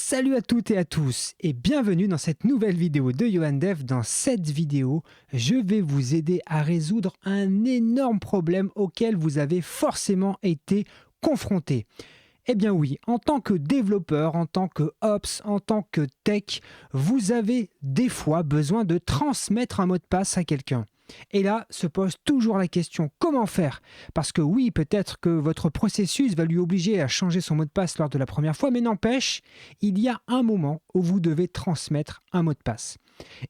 Salut à toutes et à tous et bienvenue dans cette nouvelle vidéo de Johan Dev. Dans cette vidéo, je vais vous aider à résoudre un énorme problème auquel vous avez forcément été confronté. Eh bien oui, en tant que développeur, en tant que Ops, en tant que tech, vous avez des fois besoin de transmettre un mot de passe à quelqu'un. Et là se pose toujours la question, comment faire? Parce que oui, peut-être que votre processus va lui obliger à changer son mot de passe lors de la première fois, mais n'empêche, il y a un moment où vous devez transmettre un mot de passe.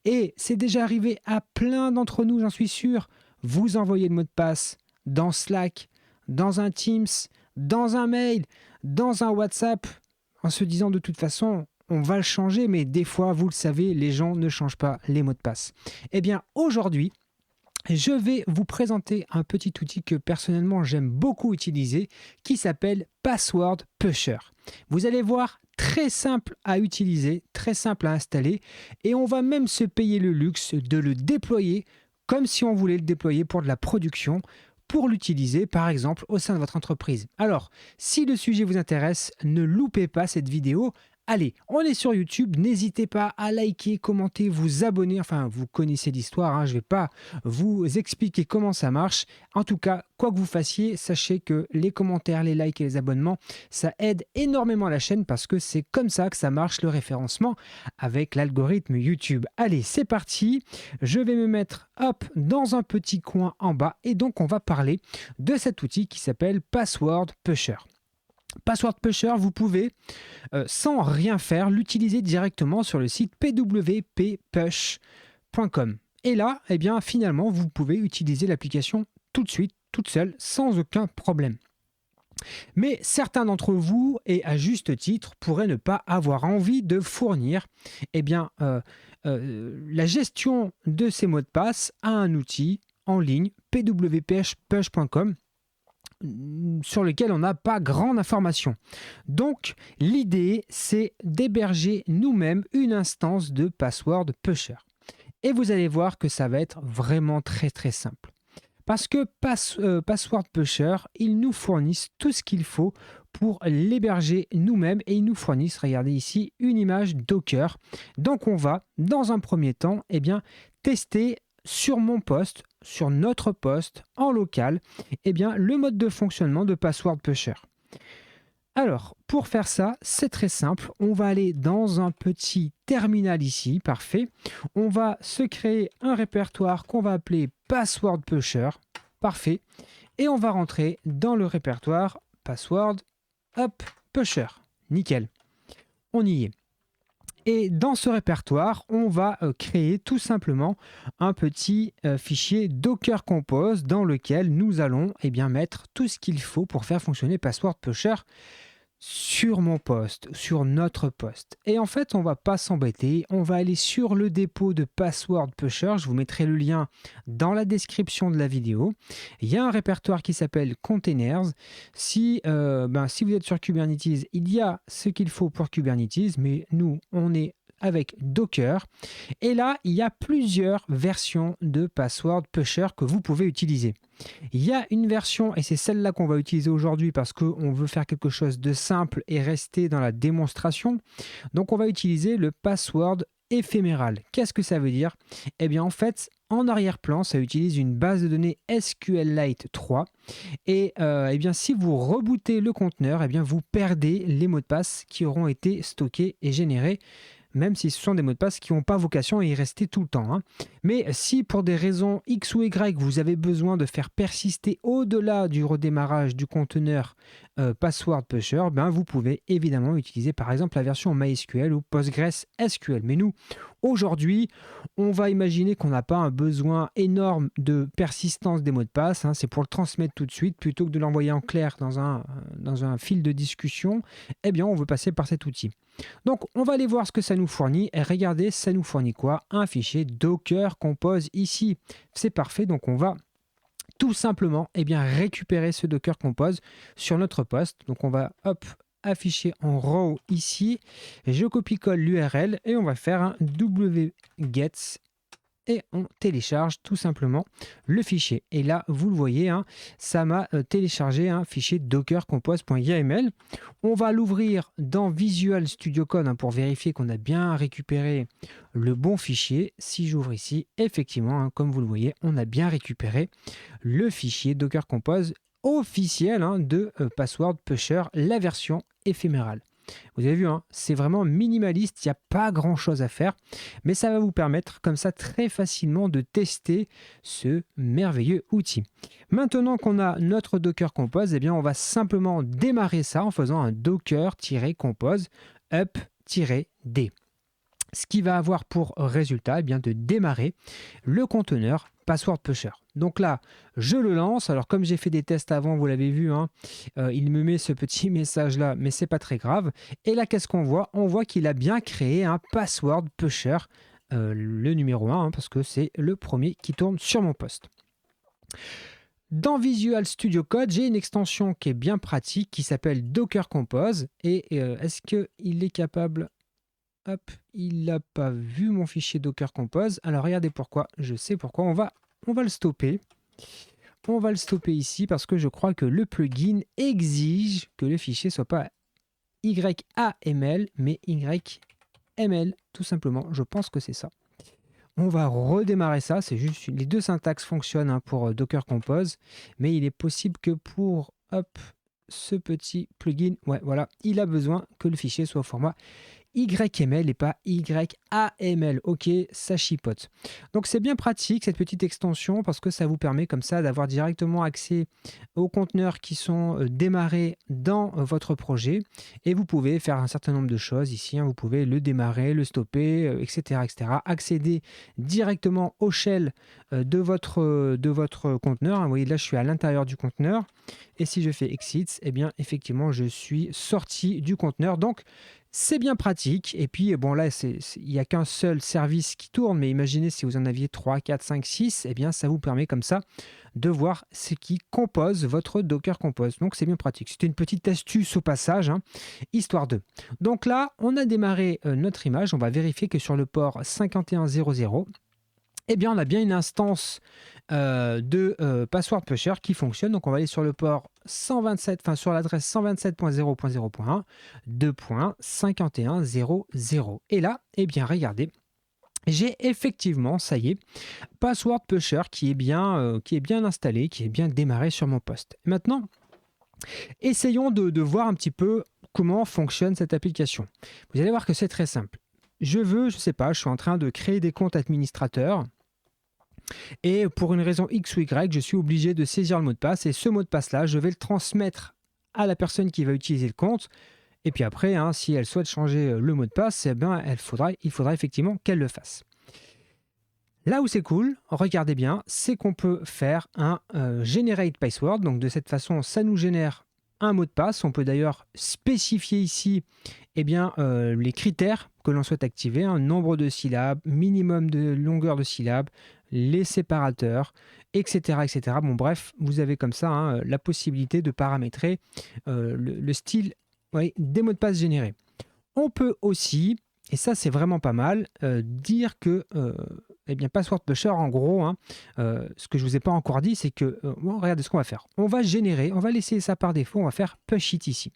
Et c'est déjà arrivé à plein d'entre nous, j'en suis sûr. Vous envoyez le mot de passe dans Slack, dans un Teams, dans un mail, dans un WhatsApp, en se disant de toute façon, on va le changer, mais des fois, vous le savez, les gens ne changent pas les mots de passe. Eh bien, aujourd'hui, je vais vous présenter un petit outil que personnellement j'aime beaucoup utiliser qui s'appelle Password Pusher. Vous allez voir, très simple à utiliser, très simple à installer et on va même se payer le luxe de le déployer comme si on voulait le déployer pour de la production, pour l'utiliser par exemple au sein de votre entreprise. Alors, si le sujet vous intéresse, ne loupez pas cette vidéo. Allez, on est sur YouTube, n'hésitez pas à liker, commenter, vous abonner, enfin vous connaissez l'histoire, hein, je ne vais pas vous expliquer comment ça marche. En tout cas, quoi que vous fassiez, sachez que les commentaires, les likes et les abonnements, ça aide énormément la chaîne parce que c'est comme ça que ça marche le référencement avec l'algorithme YouTube. Allez, c'est parti, je vais me mettre hop dans un petit coin en bas et donc on va parler de cet outil qui s'appelle Password Pusher. Password Pusher, vous pouvez, sans rien faire, l'utiliser directement sur le site pwppush.com. Et là, eh bien, finalement, vous pouvez utiliser l'application tout de suite, toute seule, sans aucun problème. Mais certains d'entre vous, et à juste titre, pourraient ne pas avoir envie de fournir eh bien, la gestion de ces mots de passe à un outil en ligne, pwppush.com, sur lequel on n'a pas grande information. Donc, l'idée, c'est d'héberger nous-mêmes une instance de Password Pusher. Et vous allez voir que ça va être vraiment très très simple. Parce que Password Pusher, ils nous fournissent tout ce qu'il faut pour l'héberger nous-mêmes et ils nous fournissent, regardez ici, une image Docker. Donc, on va, dans un premier temps, eh bien, tester sur mon poste, sur notre poste, en local, eh bien, le mode de fonctionnement de Password Pusher. Alors, pour faire ça, c'est très simple. On va aller dans un petit terminal ici, parfait. On va se créer un répertoire qu'on va appeler Password Pusher, parfait. Et on va rentrer dans le répertoire Password Pusher, nickel. On y est. Et dans ce répertoire, on va créer tout simplement un petit fichier Docker Compose dans lequel nous allons mettre tout ce qu'il faut pour faire fonctionner Password Pusher sur mon poste, sur notre poste. Et en fait, on ne va pas s'embêter, on va aller sur le dépôt de Password Pusher, je vous mettrai le lien dans la description de la vidéo. Il y a un répertoire qui s'appelle Containers. Si vous êtes sur Kubernetes, il y a ce qu'il faut pour Kubernetes, mais nous, on est avec Docker. Et là, il y a plusieurs versions de Password Pusher que vous pouvez utiliser. Il y a une version, et c'est celle-là qu'on va utiliser aujourd'hui parce qu'on veut faire quelque chose de simple et rester dans la démonstration. Donc, on va utiliser le password éphéméral. Qu'est-ce que ça veut dire? Eh bien, en fait, en arrière-plan, ça utilise une base de données SQLite 3. Et si vous rebootez le conteneur, vous perdez les mots de passe qui auront été stockés et générés, même si ce sont des mots de passe qui n'ont pas vocation à y rester tout le temps. Hein. Mais si pour des raisons X ou Y, vous avez besoin de faire persister au-delà du redémarrage du conteneur Password Pusher, vous pouvez évidemment utiliser par exemple la version MySQL ou PostgreSQL. Mais nous, aujourd'hui, on va imaginer qu'on n'a pas un besoin énorme de persistance des mots de passe. Hein. C'est pour le transmettre tout de suite plutôt que de l'envoyer en clair dans un fil de discussion. On veut passer par cet outil. Donc, on va aller voir ce que ça nous fournit. Et regardez, ça nous fournit quoi? Un fichier Docker Compose ici. C'est parfait. Donc, on va tout simplement récupérer ce Docker Compose sur notre poste. Donc, on va afficher en raw ici. Je copie-colle l'URL et on va faire un wget et on télécharge tout simplement le fichier. Et là, vous le voyez, hein, ça m'a téléchargé un fichier docker compose.yml. On va l'ouvrir dans Visual Studio Code, hein, pour vérifier qu'on a bien récupéré le bon fichier. Si j'ouvre ici, effectivement, hein, comme vous le voyez, on a bien récupéré le fichier docker compose officiel, hein, de Password Pusher, la version éphémérale. Vous avez vu, hein, c'est vraiment minimaliste, il n'y a pas grand chose à faire, mais ça va vous permettre comme ça très facilement de tester ce merveilleux outil. Maintenant qu'on a notre Docker Compose, eh bien on va simplement démarrer ça en faisant un docker-compose up-d. Ce qui va avoir pour résultat, eh bien, de démarrer le conteneur Password Pusher. Donc là, je le lance. Alors comme j'ai fait des tests avant, vous l'avez vu, hein, il me met ce petit message-là, mais c'est pas très grave. Et là, qu'est-ce qu'on voit? On voit qu'il a bien créé un Password Pusher, le numéro 1, hein, parce que c'est le premier qui tourne sur mon poste. Dans Visual Studio Code, j'ai une extension qui est bien pratique, qui s'appelle Docker Compose. Et est-ce qu'il est capable... Hop, il n'a pas vu mon fichier Docker Compose. Alors regardez pourquoi, je sais pourquoi. On va le stopper. On va le stopper ici parce que je crois que le plugin exige que le fichier ne soit pas YAML, mais YML, tout simplement. Je pense que c'est ça. On va redémarrer ça. C'est juste les deux syntaxes fonctionnent, hein, pour Docker Compose, mais il est possible que pour ce petit plugin, ouais, voilà, il a besoin que le fichier soit au format YML et pas YAML. Ok, ça chipote. Donc c'est bien pratique cette petite extension parce que ça vous permet comme ça d'avoir directement accès aux conteneurs qui sont démarrés dans votre projet et vous pouvez faire un certain nombre de choses ici, hein. Vous pouvez le démarrer, le stopper, etc., etc. Accéder directement au shell de votre conteneur, hein. Vous voyez là je suis à l'intérieur du conteneur et si je fais exit, eh bien effectivement je suis sorti du conteneur. Donc c'est bien pratique. Et puis, bon, là, il n'y a qu'un seul service qui tourne, mais imaginez si vous en aviez 3, 4, 5, 6, eh bien, ça vous permet comme ça de voir ce qui compose votre Docker Compose. Donc, c'est bien pratique. C'était une petite astuce au passage, hein, histoire de. Donc là, on a démarré notre image. On va vérifier que sur le port 5100, eh bien, on a bien une instance de Password Pusher qui fonctionne. Donc, on va aller sur le port 127, enfin sur l'adresse 127.0.0.1 2.5100. Et là, eh bien, regardez, j'ai effectivement, ça y est, Password Pusher qui est bien installé, qui est bien démarré sur mon poste. Maintenant, essayons de voir un petit peu comment fonctionne cette application. Vous allez voir que c'est très simple. Je sais pas, je suis en train de créer des comptes administrateurs. Et pour une raison X ou Y, je suis obligé de saisir le mot de passe. Et ce mot de passe-là, je vais le transmettre à la personne qui va utiliser le compte. Et puis après, hein, si elle souhaite changer le mot de passe, eh bien, il faudra effectivement qu'elle le fasse. Là où c'est cool, regardez bien, c'est qu'on peut faire un generate password. Donc de cette façon, ça nous génère un mot de passe. On peut d'ailleurs spécifier ici, eh bien, les critères que l'on souhaite activer, un nombre de syllabes, minimum de longueur de syllabes, les séparateurs, etc., etc. Bon, bref, vous avez comme ça, hein, la possibilité de paramétrer le style, oui, des mots de passe générés. On peut aussi, et ça c'est vraiment pas mal, dire que eh bien, Password Pusher, en gros, hein, ce que je ne vous ai pas encore dit, c'est que, bon, regardez ce qu'on va faire. On va générer, on va laisser ça par défaut, on va faire push it ici.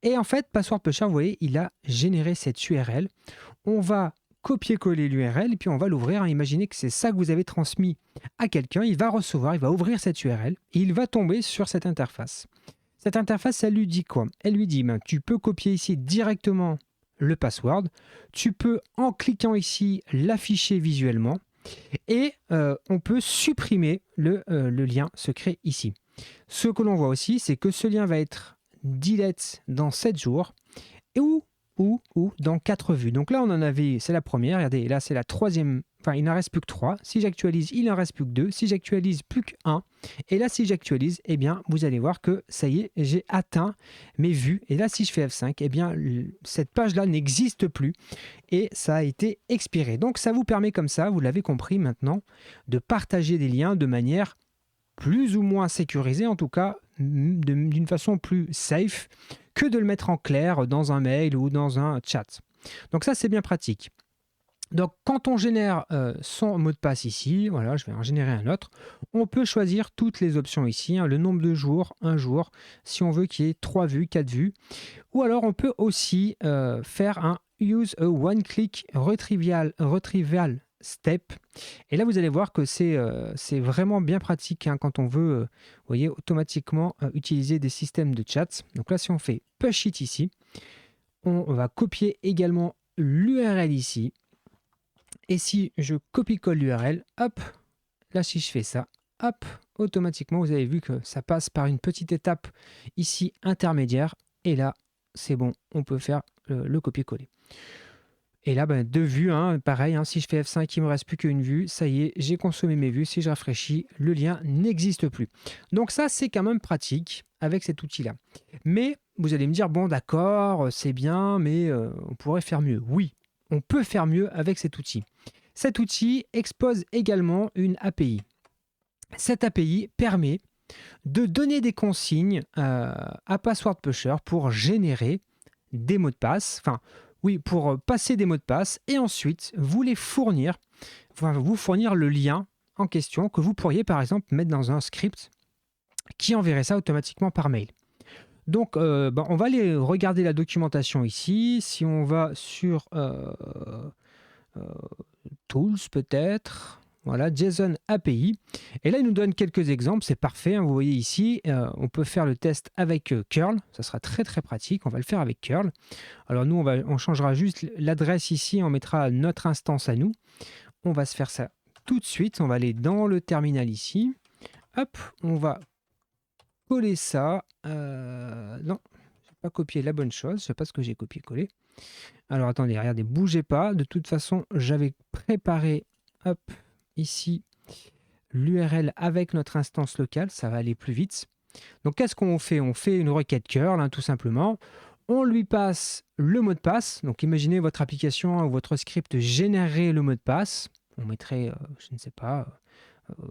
Et en fait, Password Pusher, vous voyez, il a généré cette URL. On va copier-coller l'URL et puis on va l'ouvrir. Imaginez que c'est ça que vous avez transmis à quelqu'un. Il va recevoir, il va ouvrir cette URL et il va tomber sur cette interface. Cette interface, elle lui dit quoi? Elle lui dit, ben, tu peux copier ici directement le password. Tu peux, en cliquant ici, l'afficher visuellement. Et on peut supprimer le lien secret ici. Ce que l'on voit aussi, c'est que ce lien va être delete dans 7 jours ou dans 4 vues. Donc là, on en avait, c'est la première, regardez, là c'est la troisième, enfin il n'en reste plus que 3. Si j'actualise, il n'en reste plus que 2. Si j'actualise, plus que 1. Et là, si j'actualise, eh bien, vous allez voir que ça y est, j'ai atteint mes vues. Et là, si je fais F5, eh bien, cette page-là n'existe plus et ça a été expiré. Donc ça vous permet comme ça, vous l'avez compris maintenant, de partager des liens de manière plus ou moins sécurisée, en tout cas d'une façon plus safe que de le mettre en clair dans un mail ou dans un chat. Donc ça, c'est bien pratique. Donc, quand on génère son mot de passe ici, voilà, je vais en générer un autre, on peut choisir toutes les options ici, hein, le nombre de jours, un jour, si on veut qu'il y ait 3 vues, 4 vues. Ou alors, on peut aussi faire un Use a One-Click Retrieval Step. Et là, vous allez voir que c'est vraiment bien pratique hein, quand on veut, vous voyez, automatiquement utiliser des systèmes de chat. Donc là, si on fait Push It ici, on va copier également l'URL ici. Et si je copie-colle l'URL, hop, là si je fais ça, hop, automatiquement vous avez vu que ça passe par une petite étape ici intermédiaire. Et là, c'est bon, on peut faire le copier-coller. Et là, ben, 2 vues, hein, pareil, hein, si je fais F5, il ne me reste plus qu'une vue. Ça y est, j'ai consommé mes vues. Si je rafraîchis, le lien n'existe plus. Donc ça, c'est quand même pratique avec cet outil-là. Mais vous allez me dire, bon d'accord, c'est bien, mais on pourrait faire mieux. Oui, on peut faire mieux avec cet outil. Cet outil expose également une API. Cette API permet de donner des consignes à Password Pusher pour générer des mots de passe, enfin oui, pour passer des mots de passe et ensuite vous fournir le lien en question que vous pourriez par exemple mettre dans un script qui enverrait ça automatiquement par mail. Donc on va aller regarder la documentation ici. Si on va sur Tools peut-être, voilà, JSON API. Et là, il nous donne quelques exemples, c'est parfait. Hein, vous voyez ici, on peut faire le test avec curl, ça sera très très pratique, on va le faire avec curl. Alors nous, on changera juste l'adresse ici, on mettra notre instance à nous. On va se faire ça tout de suite, on va aller dans le terminal ici. Hop, on va coller ça. Non, je n'ai pas copié la bonne chose, je ne sais pas ce que j'ai copié-collé. Alors attendez, regardez, bougez pas. De toute façon, j'avais préparé, hop, ici, l'URL avec notre instance locale. Ça va aller plus vite. Donc qu'est-ce qu'on fait? On fait une requête curl, hein, tout simplement. On lui passe le mot de passe. Donc imaginez votre application ou votre script générer le mot de passe. On mettrait, je ne sais pas,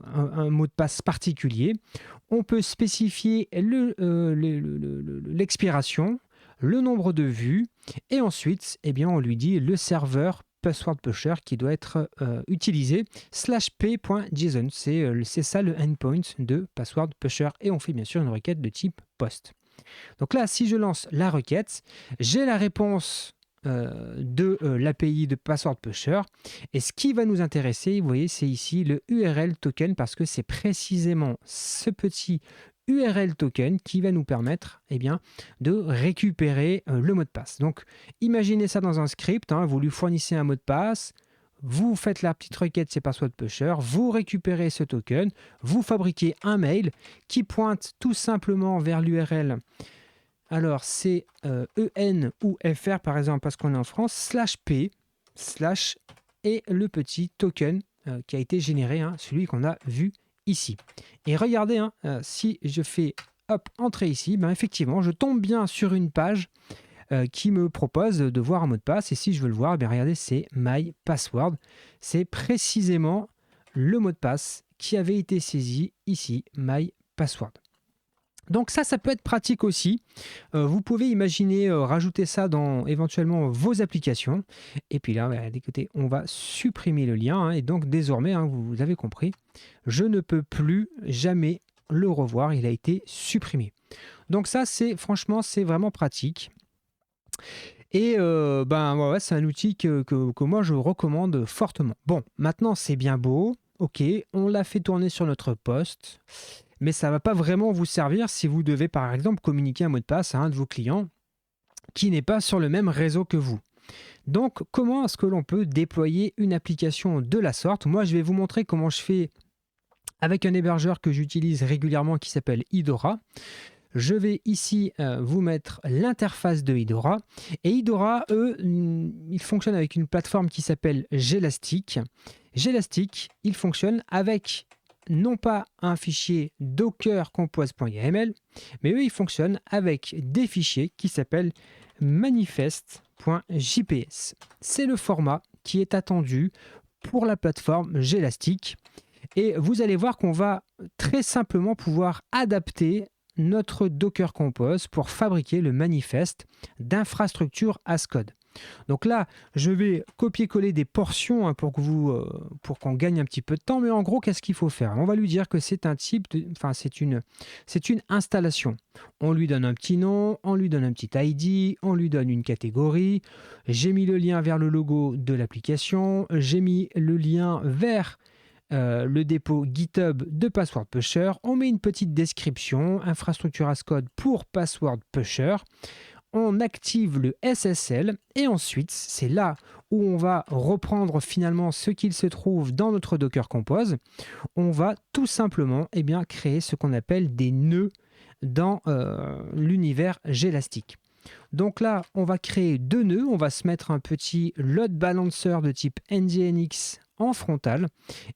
un mot de passe particulier. On peut spécifier l'expiration, le nombre de vues, et ensuite, eh bien, on lui dit le serveur Password Pusher qui doit être utilisé /p.json. C'est ça le endpoint de Password Pusher, et on fait bien sûr une requête de type POST. Donc là, si je lance la requête, j'ai la réponse de l'API de Password Pusher. Et ce qui va nous intéresser, vous voyez, c'est ici le URL token, parce que c'est précisément ce petit URL token qui va nous permettre eh bien, de récupérer le mot de passe. Donc, imaginez ça dans un script, hein, vous lui fournissez un mot de passe, vous faites la petite requête, c'est Password Pusher, vous récupérez ce token, vous fabriquez un mail qui pointe tout simplement vers l'URL. Alors, c'est EN ou FR, par exemple, parce qu'on est en France, /P, et le petit token qui a été généré, hein, celui qu'on a vu ici. Et regardez, hein, si je fais entrer ici, ben effectivement, je tombe bien sur une page qui me propose de voir un mot de passe. Et si je veux le voir, ben regardez, c'est My Password. C'est précisément le mot de passe qui avait été saisi ici, My Password. Donc ça peut être pratique aussi. Vous pouvez imaginer rajouter ça dans éventuellement vos applications. Et puis là, écoutez, on va supprimer le lien. Hein, et donc désormais, hein, vous avez compris, je ne peux plus jamais le revoir. Il a été supprimé. Donc ça, franchement, c'est vraiment pratique. Et ouais, c'est un outil que moi, je recommande fortement. Bon, maintenant, c'est bien beau. Ok, on l'a fait tourner sur notre poste. Mais ça ne va pas vraiment vous servir si vous devez par exemple communiquer un mot de passe à un de vos clients qui n'est pas sur le même réseau que vous. Donc comment est-ce que l'on peut déployer une application de la sorte? Moi je vais vous montrer comment je fais avec un hébergeur que j'utilise régulièrement qui s'appelle Idora. Je vais ici vous mettre l'interface de Idora. Et Idora, eux, ils fonctionnent avec une plateforme qui s'appelle Gelastic. Gelastic, il fonctionne avec non pas un fichier docker compose.yml, mais eux, ils fonctionnent avec des fichiers qui s'appellent manifest.jps. C'est le format qui est attendu pour la plateforme Gelastic. Et vous allez voir qu'on va très simplement pouvoir adapter notre Docker Compose pour fabriquer le manifeste d'infrastructure as code. Donc là, je vais copier-coller des portions hein, pour qu'on gagne un petit peu de temps. Mais en gros, qu'est-ce qu'il faut faire? On va lui dire que c'est un type, c'est une installation. On lui donne un petit nom, on lui donne un petit ID, on lui donne une catégorie. J'ai mis le lien vers le logo de l'application. J'ai mis le lien vers le dépôt GitHub de Password Pusher. On met une petite description, infrastructure as code pour Password Pusher. On active le SSL et ensuite, c'est là où on va reprendre finalement ce qu'il se trouve dans notre Docker Compose. On va tout simplement créer ce qu'on appelle des nœuds dans l'univers Gelastic. Donc là, on va créer 2 nœuds. On va se mettre un petit load balancer de type NGINX en frontal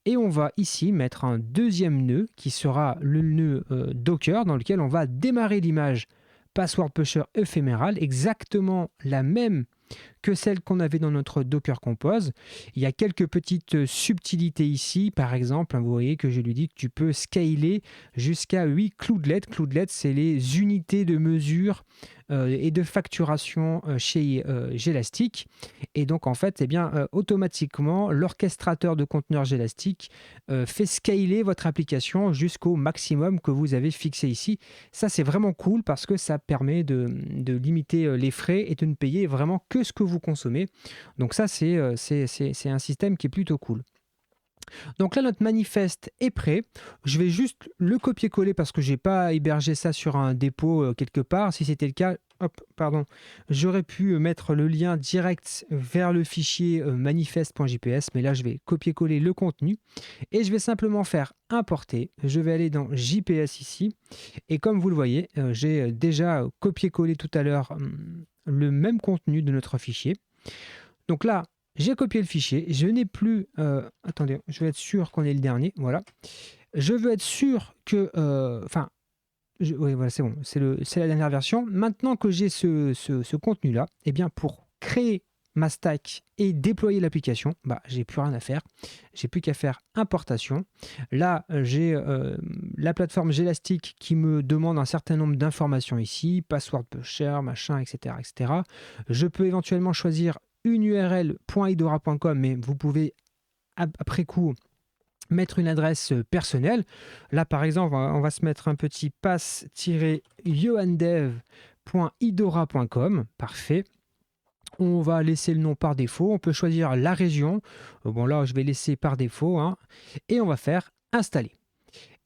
et on va ici mettre un deuxième nœud qui sera le nœud Docker dans lequel on va démarrer l'image Password Pusher éphémérale, exactement la même que celle qu'on avait dans notre Docker Compose. Il y a quelques petites subtilités ici. Par exemple, vous voyez que je lui dis que tu peux scaler jusqu'à 8 cloudlets. Cloudlets, c'est les unités de mesure et de facturation chez Gelastic. Et donc, en fait, automatiquement, l'orchestrateur de conteneurs Gelastic fait scaler votre application jusqu'au maximum que vous avez fixé ici. Ça, c'est vraiment cool parce que ça permet de limiter les frais et de ne payer vraiment que ce que vous consommez. Donc ça, c'est un système qui est plutôt cool. Donc là, notre manifeste est prêt. Je vais juste le copier-coller parce que je n'ai pas hébergé ça sur un dépôt quelque part. Si c'était le cas, j'aurais pu mettre le lien direct vers le fichier manifeste.jps, mais là, je vais copier-coller le contenu et je vais simplement faire importer. Je vais aller dans JPS ici et comme vous le voyez, j'ai déjà copié-collé tout à l'heure le même contenu de notre fichier. Donc là, j'ai copié le fichier. Je n'ai plus... attendez, je veux être sûr qu'on est le dernier. Voilà. Je veux être sûr que... oui, voilà, c'est bon. C'est la dernière version. Maintenant que j'ai ce contenu-là, pour créer ma stack et déployer l'application, j'ai plus rien à faire. J'ai plus qu'à faire importation. Là, j'ai la plateforme Gelastic qui me demande un certain nombre d'informations ici, password pusher, machin, etc., etc. Je peux éventuellement choisir une url.idora.com, mais vous pouvez après coup mettre une adresse personnelle. Là, par exemple, on va se mettre un petit pass-yohandev.idora.com. Parfait. On va laisser le nom par défaut. On peut choisir la région. Bon, là, je vais laisser par défaut. Et on va faire installer.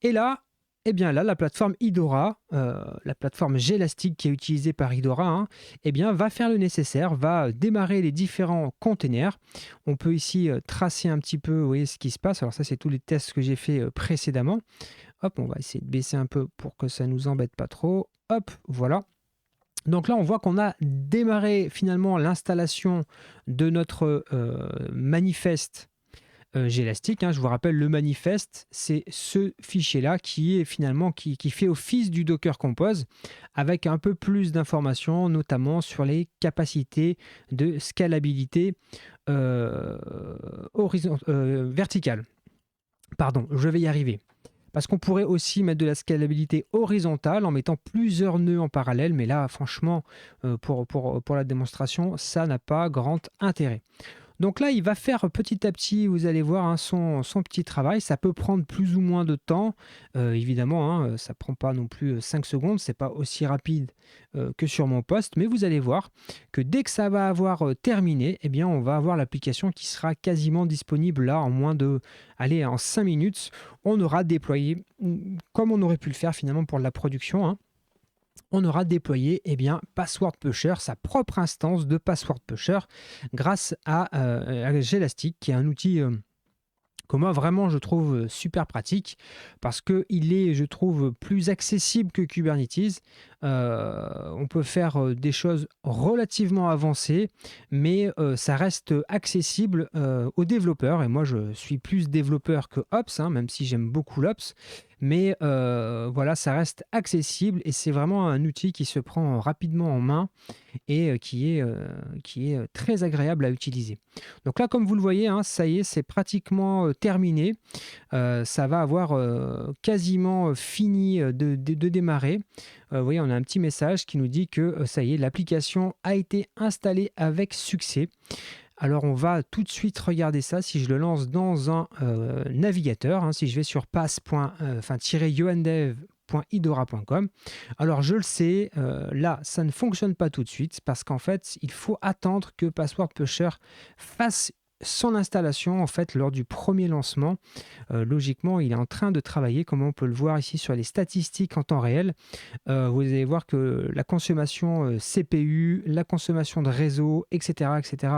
Et là, la plateforme Idora, la plateforme Gelastic qui est utilisée par Idora, va faire le nécessaire, va démarrer les différents containers. On peut ici tracer un petit peu, vous voyez ce qui se passe. Alors ça, c'est tous les tests que j'ai fait précédemment. Hop, on va essayer de baisser un peu pour que ça ne nous embête pas trop. Hop, voilà. Donc là, on voit qu'on a démarré finalement l'installation de notre manifeste Gelastic. Je vous rappelle, le manifeste, c'est ce fichier-là qui est finalement qui fait office du Docker Compose avec un peu plus d'informations, notamment sur les capacités de scalabilité verticale. Pardon, je vais y arriver. Parce qu'on pourrait aussi mettre de la scalabilité horizontale en mettant plusieurs nœuds en parallèle, mais là, franchement, pour la démonstration, ça n'a pas grand intérêt. Donc là, il va faire petit à petit, vous allez voir, son petit travail. Ça peut prendre plus ou moins de temps. Évidemment, ça ne prend pas non plus 5 secondes. Ce n'est pas aussi rapide que sur mon poste. Mais vous allez voir que dès que ça va avoir terminé, on va avoir l'application qui sera quasiment disponible là en moins de... Allez, en 5 minutes, on aura déployé, comme on aurait pu le faire finalement pour la production, on aura déployé Password Pusher, sa propre instance de Password Pusher, grâce à Gelastic, qui est un outil que moi vraiment je trouve super pratique, parce qu'il est, je trouve, plus accessible que Kubernetes. On peut faire des choses relativement avancées, mais ça reste accessible aux développeurs. Et moi, je suis plus développeur que Ops, même si j'aime beaucoup l'Ops. mais voilà, ça reste accessible et c'est vraiment un outil qui se prend rapidement en main et qui est très agréable à utiliser. Donc là, comme vous le voyez, hein, ça y est, c'est pratiquement terminé. Ça va avoir quasiment fini de démarrer. Vous voyez, on a un petit message qui nous dit que ça y est, l'application a été installée avec succès. Alors on va tout de suite regarder ça si je le lance dans un navigateur, hein, si je vais sur pass.yohandev.idora.com. Alors je le sais, là ça ne fonctionne pas tout de suite parce qu'en fait il faut attendre que Password Pusher fasse son installation en fait lors du premier lancement. Logiquement il est en train de travailler comme on peut le voir ici sur les statistiques en temps réel. Vous allez voir que la consommation CPU, la consommation de réseau, etc., etc.,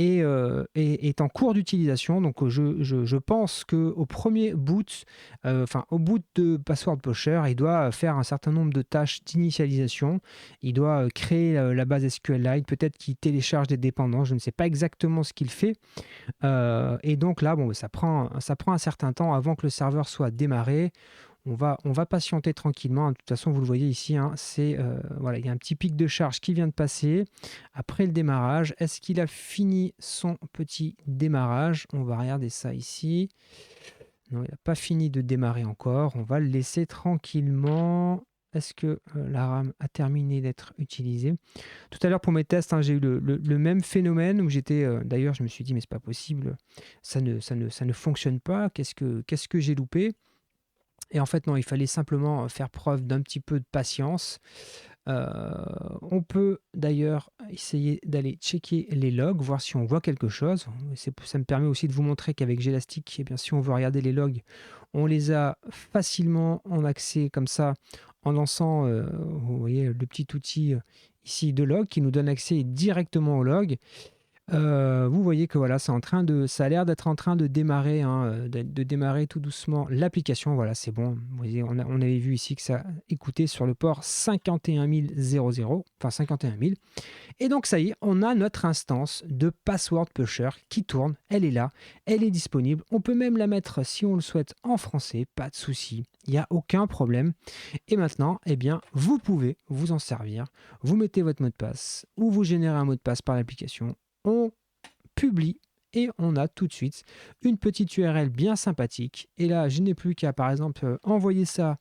est en cours d'utilisation. Donc je pense qu'au premier boot, au boot de Password Pusher, il doit faire un certain nombre de tâches d'initialisation. Il doit créer la base SQLite, peut-être qu'il télécharge des dépendances, je ne sais pas exactement ce qu'il fait. Et donc là, bon, ça prend un certain temps avant que le serveur soit démarré. On va patienter tranquillement. De toute façon, vous le voyez ici, hein, voilà, il y a un petit pic de charge qui vient de passer après le démarrage. Est-ce qu'il a fini son petit démarrage? On va regarder ça ici. Non, il n'a pas fini de démarrer encore. On va le laisser tranquillement. Est-ce que la RAM a terminé d'être utilisée? Tout à l'heure, pour mes tests, hein, j'ai eu le même phénomène où j'étais. D'ailleurs, je me suis dit, mais c'est pas possible, ça ne fonctionne pas. Qu'est-ce que j'ai loupé? Et en fait, non, il fallait simplement faire preuve d'un petit peu de patience. On peut d'ailleurs essayer d'aller checker les logs, voir si on voit quelque chose. Ça me permet aussi de vous montrer qu'avec Gelastic, eh bien, si on veut regarder les logs, on les a facilement en accès comme ça, en lançant, vous voyez, le petit outil ici de log qui nous donne accès directement aux logs. Vous voyez que voilà, ça a l'air d'être en train de démarrer, hein, de démarrer tout doucement l'application. Voilà, c'est bon. Vous voyez, on avait vu ici que ça écoutait sur le port 51000, enfin 51 000. Et donc ça y est, on a notre instance de Password Pusher qui tourne. Elle est là, elle est disponible. On peut même la mettre si on le souhaite en français, pas de souci. Il n'y a aucun problème. Et maintenant, eh bien, vous pouvez vous en servir. Vous mettez votre mot de passe ou vous générez un mot de passe par l'application. On publie et on a tout de suite une petite URL bien sympathique. Et là, je n'ai plus qu'à, par exemple, envoyer ça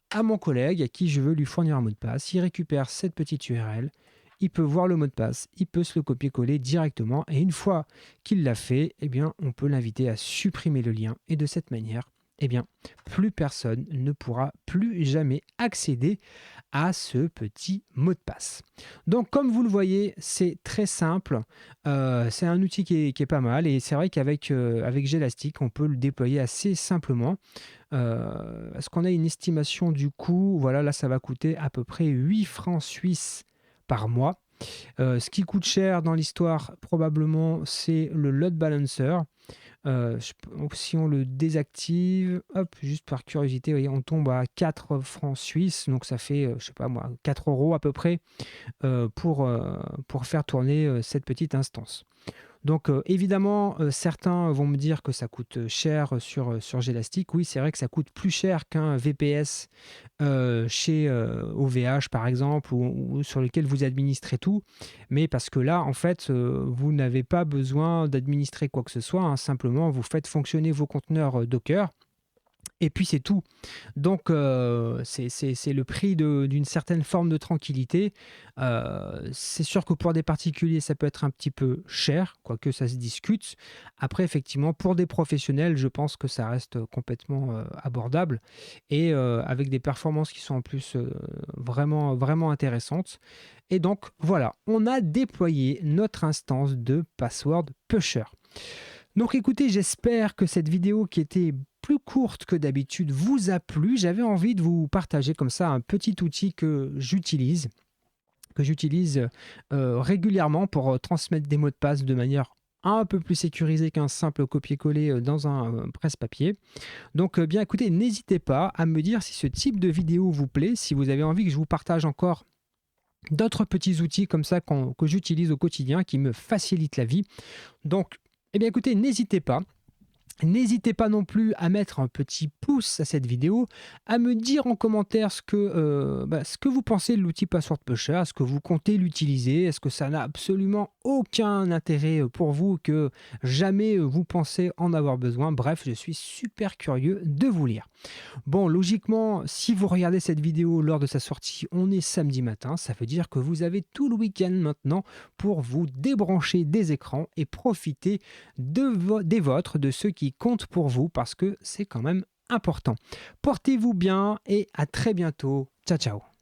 à mon collègue à qui je veux lui fournir un mot de passe. Il récupère cette petite URL, il peut voir le mot de passe, il peut se le copier-coller directement et une fois qu'il l'a fait, eh bien, on peut l'inviter à supprimer le lien et de cette manière, eh bien, plus personne ne pourra plus jamais accéder à ce petit mot de passe. Donc, comme vous le voyez, c'est très simple. C'est un outil qui est pas mal et c'est vrai qu'avec Gelastic, on peut le déployer assez simplement. Est-ce qu'on a une estimation du coût? Voilà, là, ça va coûter à peu près 8 francs suisses par mois. Ce qui coûte cher dans l'histoire, probablement, c'est le load balancer. Si on le désactive, hop, juste par curiosité, vous voyez, on tombe à 4 francs suisses, donc ça fait, je sais pas moi, 4 euros à peu près pour faire tourner cette petite instance. Donc évidemment, certains vont me dire que ça coûte cher sur Gelastic. Oui, c'est vrai que ça coûte plus cher qu'un VPS chez OVH par exemple, ou sur lequel vous administrez tout. Mais parce que là, en fait, vous n'avez pas besoin d'administrer quoi que ce soit, hein. Simplement, vous faites fonctionner vos conteneurs Docker. Et puis c'est tout. Donc c'est le prix d'une certaine forme de tranquillité. C'est sûr que pour des particuliers, ça peut être un petit peu cher, quoique ça se discute. Après, effectivement, pour des professionnels, je pense que ça reste complètement abordable et avec des performances qui sont en plus vraiment, vraiment intéressantes. Et donc voilà, on a déployé notre instance de Password Pusher. Donc écoutez, j'espère que cette vidéo qui était plus courte que d'habitude vous a plu. J'avais envie de vous partager comme ça un petit outil que j'utilise régulièrement pour transmettre des mots de passe de manière un peu plus sécurisée qu'un simple copier-coller dans un presse-papier. Donc bien écoutez, n'hésitez pas à me dire si ce type de vidéo vous plaît, si vous avez envie que je vous partage encore d'autres petits outils comme ça que j'utilise au quotidien qui me facilitent la vie. Donc, eh bien écoutez, n'hésitez pas. N'hésitez pas non plus à mettre un petit pouce à cette vidéo, à me dire en commentaire ce que vous pensez de l'outil Password Pusher. Est-ce que vous comptez l'utiliser? Est-ce que ça n'a absolument aucun intérêt pour vous, que jamais vous pensez en avoir besoin? Bref, je suis super curieux de vous lire. Bon, logiquement, si vous regardez cette vidéo lors de sa sortie, on est samedi matin. Ça veut dire que vous avez tout le week-end maintenant pour vous débrancher des écrans et profiter des vôtres, de ceux qui comptent pour vous, parce que c'est quand même important. Portez-vous bien et à très bientôt. Ciao, ciao.